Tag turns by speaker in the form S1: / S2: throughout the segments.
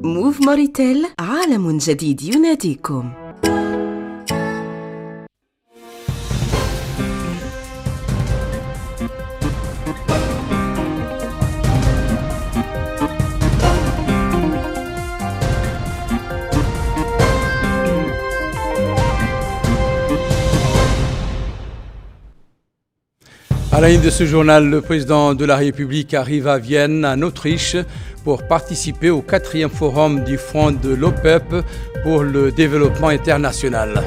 S1: موف موريتيل، عالم جديد يناديكم.
S2: À la une de ce journal, le président de la République arrive à Vienne, en Autriche, pour participer au 4e forum du Fonds de l'OPEP pour le développement international.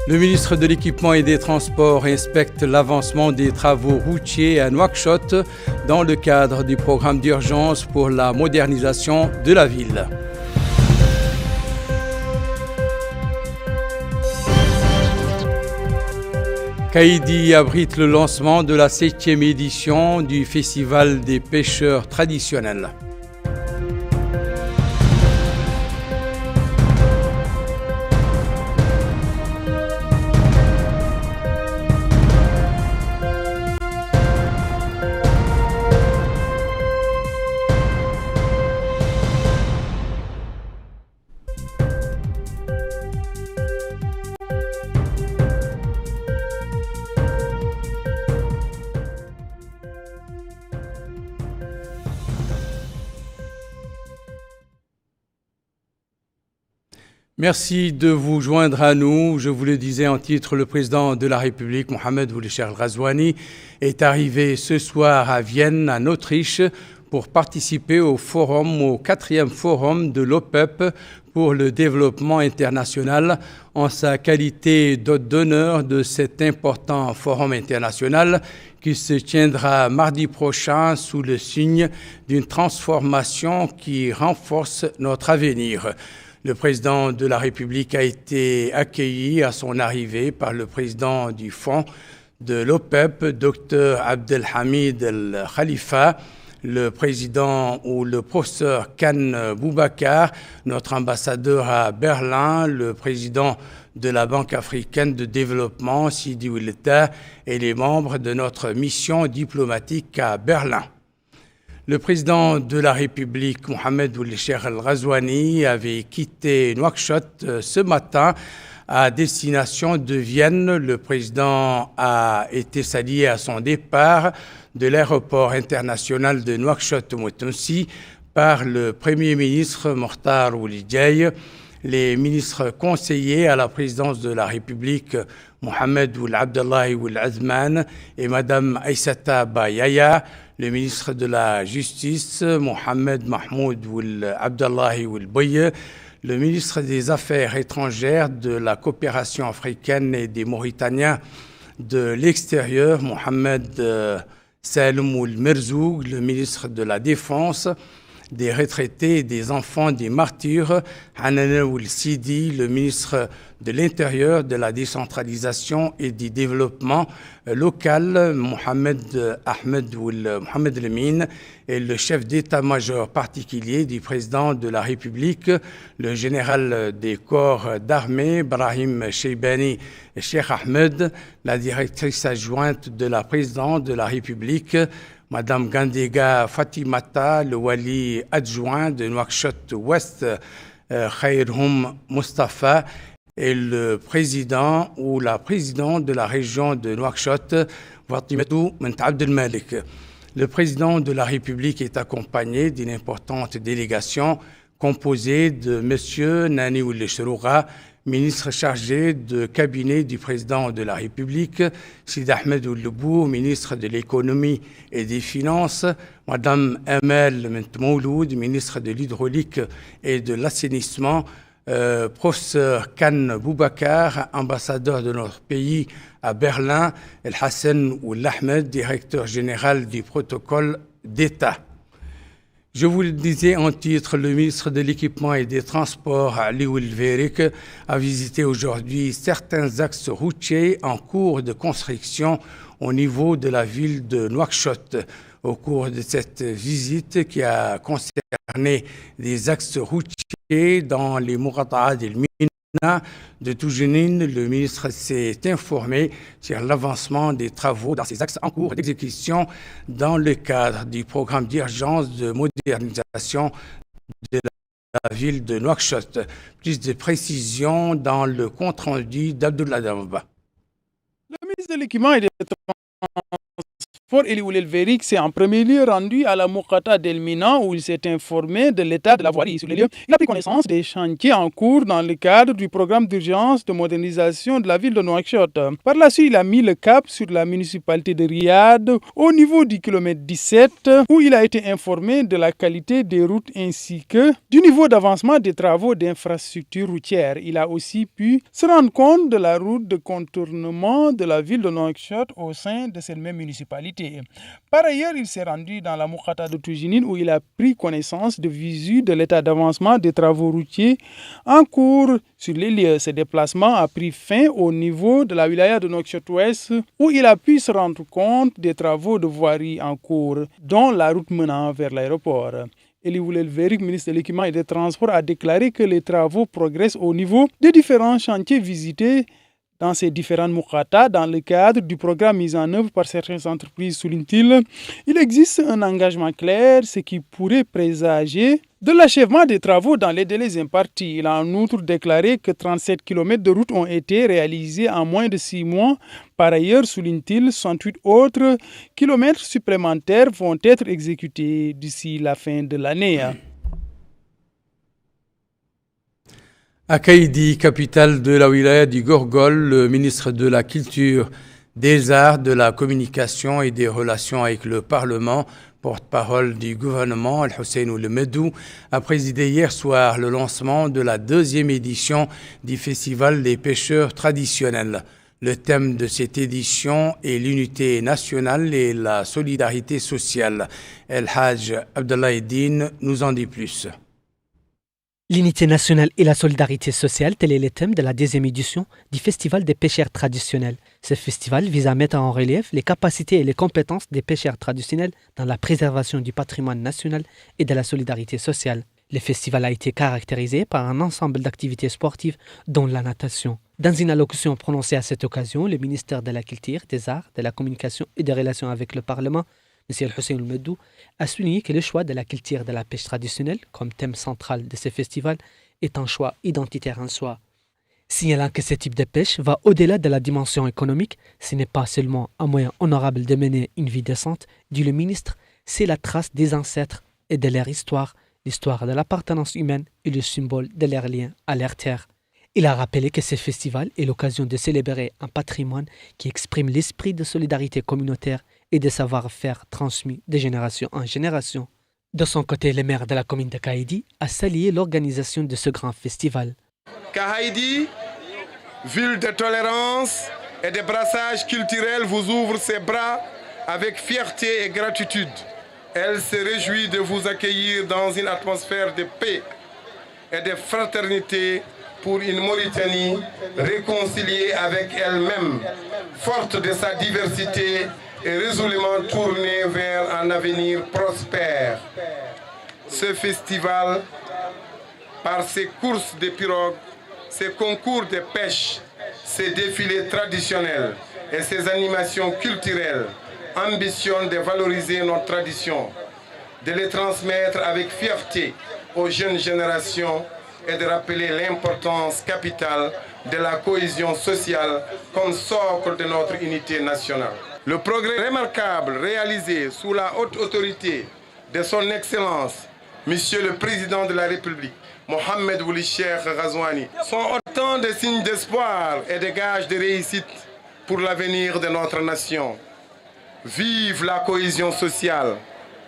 S2: Le ministre de l'Équipement et des Transports inspecte l'avancement des travaux routiers à Nouakchott dans le cadre du programme d'urgence pour la modernisation de la ville. Kaïdi abrite le lancement de la 7e édition du Festival des pêcheurs traditionnels. Merci de vous joindre à nous. Je vous le disais en titre, le président de la République, Mohamed Ould Cheikh Al-Ghazouani, est arrivé ce soir à Vienne, en Autriche, pour participer au 4e forum de l'OPEP pour le développement international, en sa qualité d'hôte d'honneur de cet important forum international qui se tiendra mardi prochain sous le signe d'une transformation qui renforce notre avenir. Le président de la République a été accueilli à son arrivée par le président du fonds de l'OPEP, Dr Abdelhamid El Khalifa, le président ou le professeur Khan Boubacar, notre ambassadeur à Berlin, le président de la Banque africaine de développement, Sidi Ouleta, et les membres de notre mission diplomatique à Berlin. Le président de la République, Mohamed Ould Cheikh Al-Ghazouani, avait quitté Nouakchott ce matin à destination de Vienne. Le président a été salué à son départ de l'aéroport international de Nouakchott-Moutoussi par le Premier ministre Mokhtar Ould Diaye, les ministres conseillers à la présidence de la République, Mohamed Ould Abdellahi Ould Azman et Madame Aïssata Bayaya, le ministre de la Justice, Mohamed Mahmoud Ould Abdellahi Ould Boye, le ministre des Affaires étrangères, de la coopération africaine et des Mauritaniens de l'extérieur, Mohamed Salem Ould Merzoug, le ministre de la Défense, des retraités et des enfants des martyrs, Hanan Ould Sidi, le ministre de l'Intérieur, de la décentralisation et du développement local, Mohamed Ahmed Ould Mohamed Lemine, et le chef d'état-major particulier du président de la République, le général des corps d'armée, Brahim Cheibani Cheikh Ahmed, la directrice adjointe de la présidence de la République, Madame Gandega Fatimata, le wali adjoint de Nouakchott-Ouest, Khairhoum Mustafa, et le président ou la présidente de la région de Nouakchott, Fatimatou Bint Abdelmalik. Le président de la République est accompagné d'une importante délégation composée de M. Nani Ould Chrouga, ministre chargé de cabinet du président de la République, Sid Ahmed Ould Bou, ministre de l'économie et des finances, Madame Amel Bint Mouloud, ministre de l'hydraulique et de l'assainissement, professeur Khan Boubacar, ambassadeur de notre pays à Berlin, El Hassan Ould Ahmed, directeur général du protocole d'État. Je vous le disais en titre, le ministre de l'Équipement et des Transports, Ali Ould Verik, a visité aujourd'hui certains axes routiers en cours de construction au niveau de la ville de Nouakchott. Au cours de cette visite qui a concerné des axes routiers dans les Mourata'a del de Toujinine, le ministre s'est informé sur l'avancement des travaux dans ces axes en cours d'exécution dans le cadre du programme d'urgence de modernisation de la ville de Nouakchott. Plus de précisions dans le compte-rendu d'Abdoulaye Damba.
S3: Le ministre de l'Équipement et des Transports, Eli Oulel Verik, s'est en premier lieu rendu à la Moukata d'Elmina où il s'est informé de l'état de la voirie sur les lieux. Il a pris connaissance des chantiers en cours dans le cadre du programme d'urgence de modernisation de la ville de Nouakchott. Par la suite, il a mis le cap sur la municipalité de Riyad au niveau du kilomètre 17 où il a été informé de la qualité des routes ainsi que du niveau d'avancement des travaux d'infrastructure routière. Il a aussi pu se rendre compte de la route de contournement de la ville de Nouakchott au sein de cette même municipalité. Par ailleurs, il s'est rendu dans la Moukata de Toujinine où il a pris connaissance de visu de l'état d'avancement des travaux routiers en cours sur les lieux. Ce déplacement a pris fin au niveau de la wilaya de Nouakchott-Ouest où il a pu se rendre compte des travaux de voirie en cours, dont la route menant vers l'aéroport. Eli Oulel Verik, ministre de l'Équipement et des Transports, a déclaré que les travaux progressent au niveau des différents chantiers visités dans ces différentes Moukata, dans le cadre du programme mis en œuvre par certaines entreprises, souligne-t-il. Il existe un engagement clair, ce qui pourrait présager de l'achèvement des travaux dans les délais impartis. Il a en outre déclaré que 37 km de route ont été réalisés en moins de 6 mois. Par ailleurs, souligne-t-il, 68 autres kilomètres supplémentaires vont être exécutés d'ici la fin de l'année.
S2: À Kaïdi, capitale de la wilaya du Gorgol, le ministre de la Culture, des Arts, de la Communication et des Relations avec le Parlement, porte-parole du gouvernement, Al-Hussein Oulemedou, a présidé hier soir le lancement de la 2e édition du Festival des pêcheurs traditionnels. Le thème de cette édition est l'unité nationale et la solidarité sociale. El Hajj Abdallah Din nous en dit plus.
S4: L'unité nationale et la solidarité sociale, tel est le thème de la 2e édition du Festival des pêcheurs traditionnels. Ce festival vise à mettre en relief les capacités et les compétences des pêcheurs traditionnels dans la préservation du patrimoine national et de la solidarité sociale. Le festival a été caractérisé par un ensemble d'activités sportives, dont la natation. Dans une allocution prononcée à cette occasion, le ministère de la Culture, des Arts, de la Communication et des Relations avec le Parlement, M. Al-Hussein Oulemedou, a souligné que le choix de la culture de la pêche traditionnelle comme thème central de ce festival est un choix identitaire en soi. Signalant que ce type de pêche va au-delà de la dimension économique, ce n'est pas seulement un moyen honorable de mener une vie décente, dit le ministre, c'est la trace des ancêtres et de leur histoire, l'histoire de l'appartenance humaine et le symbole de leur lien à leur terre. Il a rappelé que ce festival est l'occasion de célébrer un patrimoine qui exprime l'esprit de solidarité communautaire et de savoir-faire transmis de génération en génération. De son côté, le maire de la commune de Kaïdi a salué l'organisation de ce grand festival.
S5: Kaïdi, ville de tolérance et de brassage culturel, vous ouvre ses bras avec fierté et gratitude. Elle se réjouit de vous accueillir dans une atmosphère de paix et de fraternité pour une Mauritanie réconciliée avec elle-même, forte de sa diversité et résolument tournée vers un avenir prospère. Ce festival, par ses courses de pirogues, ses concours de pêche, ses défilés traditionnels et ses animations culturelles, ambitionne de valoriser nos traditions, de les transmettre avec fierté aux jeunes générations et de rappeler l'importance capitale de la cohésion sociale comme socle de notre unité nationale. Le progrès remarquable réalisé sous la haute autorité de son Excellence, Monsieur le Président de la République, Mohamed Ould Cheikh Ghazouani, sont autant de signes d'espoir et de gages de réussite pour l'avenir de notre nation. Vive la cohésion sociale,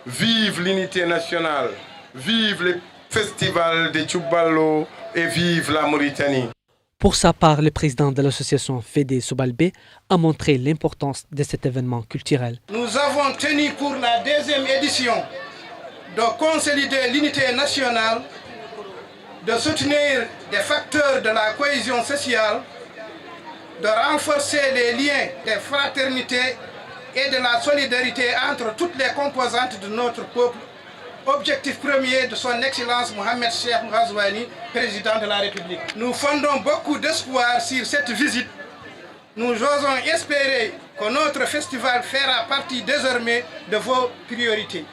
S5: vive l'unité nationale, vive le festival de Tchoubalo et vive la Mauritanie.
S4: Pour sa part, le président de l'association Fédé Soubalbé a montré l'importance de cet événement culturel.
S6: Nous avons tenu pour la 2e édition de consolider l'unité nationale, de soutenir des facteurs de la cohésion sociale, de renforcer les liens de fraternité et de la solidarité entre toutes les composantes de notre peuple objectif premier de son Excellence Mohamed Cheikh Ghazouani, président de la République. Nous fondons beaucoup d'espoir sur cette visite. Nous osons espérer que notre festival fera partie désormais de vos priorités.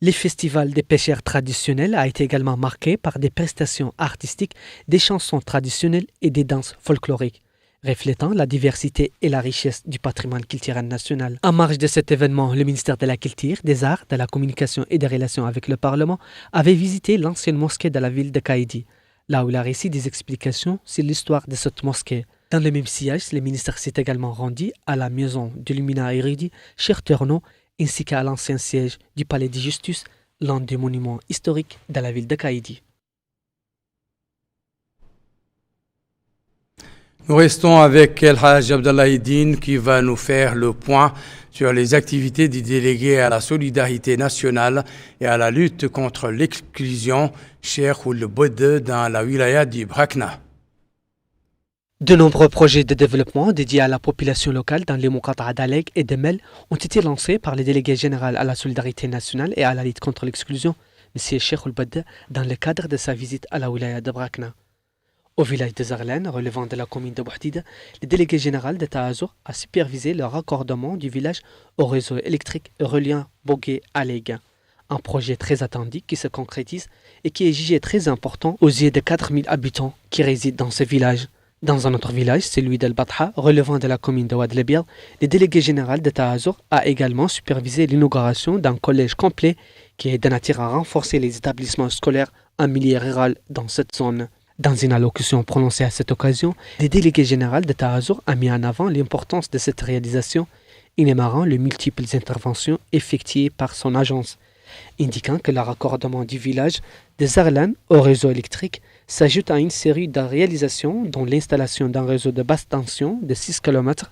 S4: Le festival des pêcheurs traditionnels a été également marqué par des prestations artistiques, des chansons traditionnelles et des danses folkloriques, reflétant la diversité et la richesse du patrimoine culturel national. En marge de cet événement, le ministère de la Culture, des Arts, de la Communication et des Relations avec le Parlement avait visité l'ancienne mosquée de la ville de Kaïdi, là où il a réussi des explications sur l'histoire de cette mosquée. Dans le même sillage, le ministère s'est également rendu à la maison du luminaire érudit Cheikh Terno, ainsi qu'à l'ancien siège du palais de justice, l'un des monuments historiques de la ville de Kaïdi.
S2: Nous restons avec El Haj Abdallah Eddine qui va nous faire le point sur les activités du délégué à la solidarité nationale et à la lutte contre l'exclusion, Cheikh Ould Boued, dans la wilaya du Brakna.
S4: De nombreux projets de développement dédiés à la population locale dans les Muqata'a d'Aleg et de Mel ont été lancés par le délégué général à la solidarité nationale et à la lutte contre l'exclusion, M. Cheikh Ould Boued, dans le cadre de sa visite à la wilaya de Brakna. Au village de Zarlan, relevant de la commune de Bouhdida, le délégué général de Tahazour a supervisé le raccordement du village au réseau électrique reliant Bogué à Lega, un projet très attendu qui se concrétise et qui est jugé très important aux yeux des 4000 habitants qui résident dans ce village. Dans un autre village, celui d'El Batha, relevant de la commune de Ouad Lebir, le délégué général de Tahazour a également supervisé l'inauguration d'un collège complet qui est de nature à renforcer les établissements scolaires en milieu rural dans cette zone. Dans une allocution prononcée à cette occasion, le délégué général de Tahazour a mis en avant l'importance de cette réalisation, énumérant les multiples interventions effectuées par son agence, indiquant que le raccordement du village de Zarlan au réseau électrique s'ajoute à une série de réalisations dont l'installation d'un réseau de basse tension de 6 km,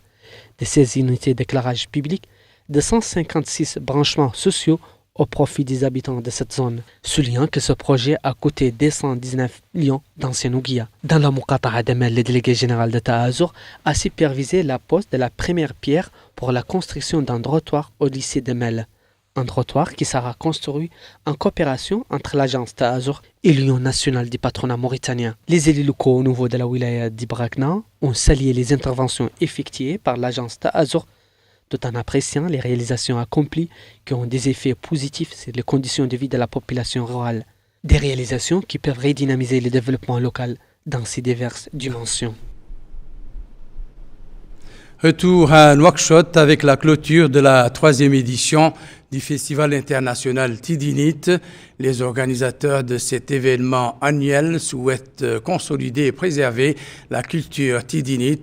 S4: de 16 unités d'éclairage public, de 156 branchements sociaux au profit des habitants de cette zone, soulignant que ce projet a coûté 219 millions d'anciens ouguiya. Dans la Muqata'a de Mel, le délégué général de Tahazour a supervisé la pose de la première pierre pour la construction d'un trottoir au lycée de Mel. Un trottoir qui sera construit en coopération entre l'agence Tahazour et l'Union nationale des patronats mauritaniens. Les élus locaux au niveau de la wilaya d'Ibrakna ont salué les interventions effectuées par l'agence Tahazour, tout en appréciant les réalisations accomplies qui ont des effets positifs sur les conditions de vie de la population rurale. Des réalisations qui peuvent redynamiser le développement local dans ses diverses dimensions.
S2: Retour à Nouakchott avec la clôture de la 3e édition du Festival international Tidinit. Les organisateurs de cet événement annuel souhaitent consolider et préserver la culture Tidinit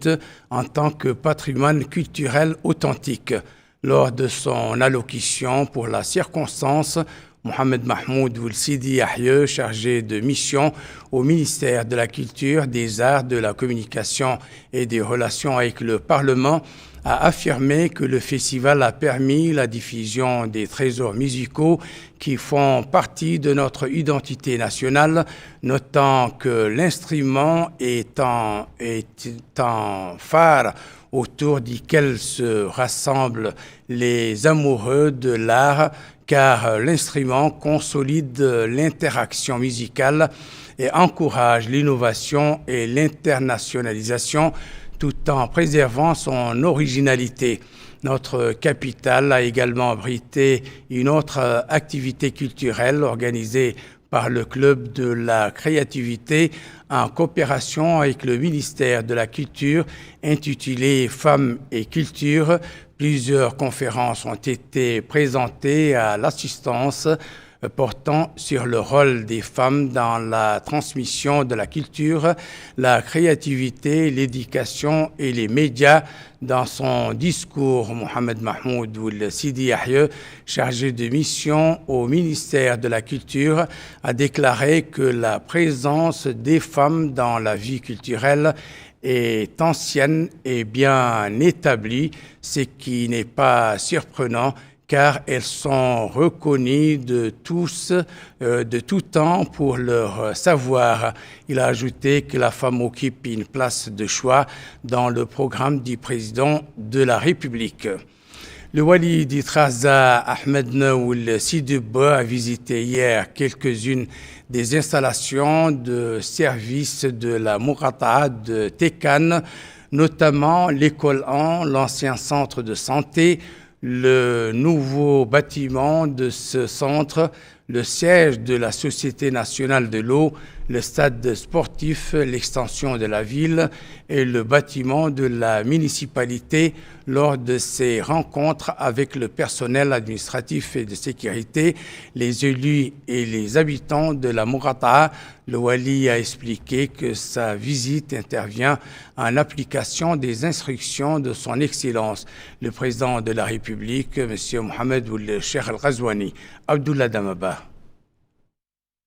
S2: en tant que patrimoine culturel authentique. Lors de son allocution pour la circonstance, Mohamed Mahmoud Ould Sidi Yahye, chargé de mission au ministère de la Culture, des Arts, de la Communication et des Relations avec le Parlement, a affirmé que le festival a permis la diffusion des trésors musicaux qui font partie de notre identité nationale, notant que l'instrument est un phare autour duquel se rassemblent les amoureux de l'art, car l'instrument consolide l'interaction musicale et encourage l'innovation et l'internationalisation tout en préservant son originalité. Notre capitale a également abrité une autre activité culturelle organisée par le Club de la créativité en coopération avec le ministère de la Culture intitulée Femmes et Culture. Plusieurs conférences ont été présentées à l'assistance portant sur le rôle des femmes dans la transmission de la culture, la créativité, l'éducation et les médias. Dans son discours, Mohamed Mahmoud Ould Sidi Yahye, chargé de mission au ministère de la Culture, a déclaré que la présence des femmes dans la vie culturelle est ancienne et bien établie, ce qui n'est pas surprenant car elles sont reconnues de tous, de tout temps pour leur savoir. Il a ajouté que la femme occupe une place de choix dans le programme du président de la République. Le wali d'Itraza, Ahmed Naoul Sidouba, a visité hier quelques-unes des installations de services de la Mourata de Tékane, notamment l'école 1, l'ancien centre de santé, le nouveau bâtiment de ce centre, le siège de la Société nationale de l'eau, le stade sportif, l'extension de la ville et le bâtiment de la municipalité. Lors de ces rencontres avec le personnel administratif et de sécurité, les élus et les habitants de la Mourata, le wali a expliqué que sa visite intervient en application des instructions de son Excellence, le président de la République, M. Mohamed Ould Cheikh Al Ghazouani. Abdullah Damaba.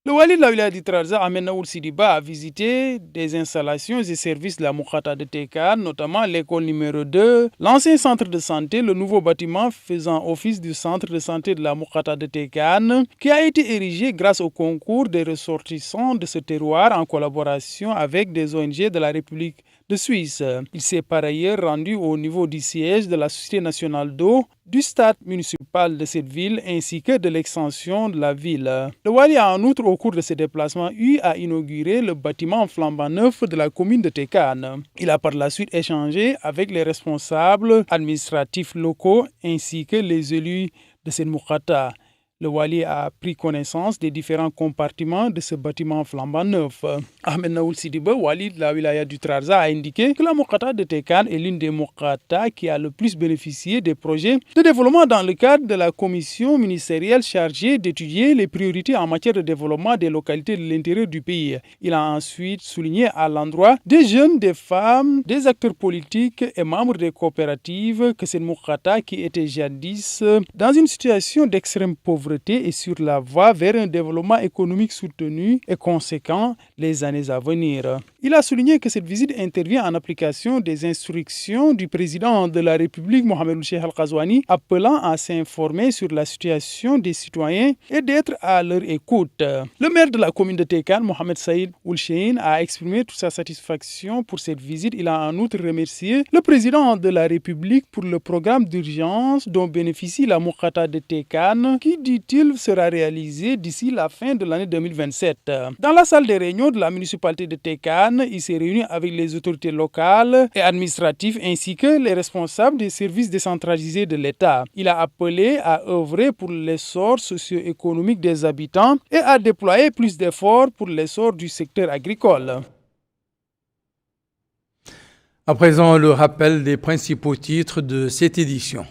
S3: Le wali de la wilaya d'Itraza, Ahmed Naoul Sidouba, a visité des installations et services de la Mourata de Tékane, notamment l'école numéro 2, l'ancien centre de santé, le nouveau bâtiment faisant office du centre de santé de la Mourata de Tékane, qui a été érigé grâce au concours des ressortissants de ce terroir en collaboration avec des ONG de la République de Suisse. Il s'est par ailleurs rendu au niveau du siège de la Société nationale d'eau, du stade municipal de cette ville ainsi que de l'extension de la ville. Le wali a en outre, au cours de ses déplacements, eu à inaugurer le bâtiment flambant neuf de la commune de Tékane. Il a par la suite échangé avec les responsables administratifs locaux ainsi que les élus de cette Mourata. Le wali a pris connaissance des différents compartiments de ce bâtiment flambant neuf. Ahmed Naoul Sidouba, wali de la wilaya d'Itraza, a indiqué que la Mourata de Tékane est l'une des Mourata qui a le plus bénéficié des projets de développement dans le cadre de la commission ministérielle chargée d'étudier les priorités en matière de développement des localités de l'intérieur du pays. Il a ensuite souligné à l'endroit des jeunes, des femmes, des acteurs politiques et membres des coopératives que cette Mourata, qui était jadis dans une situation d'extrême pauvreté, et sur la voie vers un développement économique soutenu et conséquent les années à venir. Il a souligné que cette visite intervient en application des instructions du président de la République, Mohamed Ould Cheikh Al Ghazouani, appelant à s'informer sur la situation des citoyens et d'être à leur écoute. Le maire de la commune de Tékane, Mohamed Saïd Ould Cheikh, a exprimé toute sa satisfaction pour cette visite. Il a en outre remercié le président de la République pour le programme d'urgence dont bénéficie la Mourata de Tékane, qui, dit-il, sera réalisé d'ici la fin de l'année 2027. Dans la salle des réunions de la municipalité de Tékane, il s'est réuni avec les autorités locales et administratives ainsi que les responsables des services décentralisés de l'État. Il a appelé à œuvrer pour l'essor socio-économique des habitants et à déployer plus d'efforts pour l'essor du secteur agricole.
S2: À présent, le rappel des principaux titres de cette édition.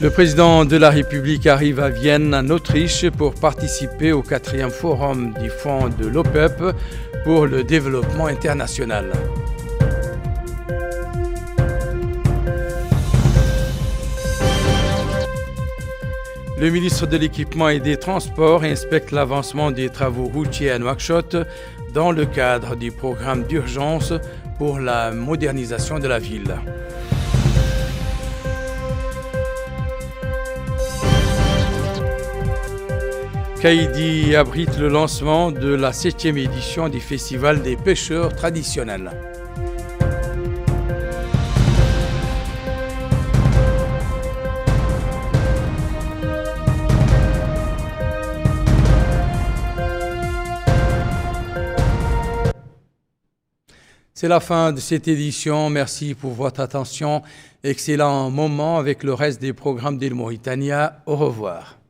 S2: Le président de la République arrive à Vienne, en Autriche, pour participer au 4e forum du Fonds de l'OPEP pour le développement international. Le ministre de l'Équipement et des Transports inspecte l'avancement des travaux routiers à Nouakchott dans le cadre du programme d'urgence pour la modernisation de la ville. Kaïdi abrite le lancement de la 7e édition du Festival des pêcheurs traditionnels. C'est la fin de cette édition. Merci pour votre attention. Excellent moment avec le reste des programmes d'Il Mauritania. Au revoir.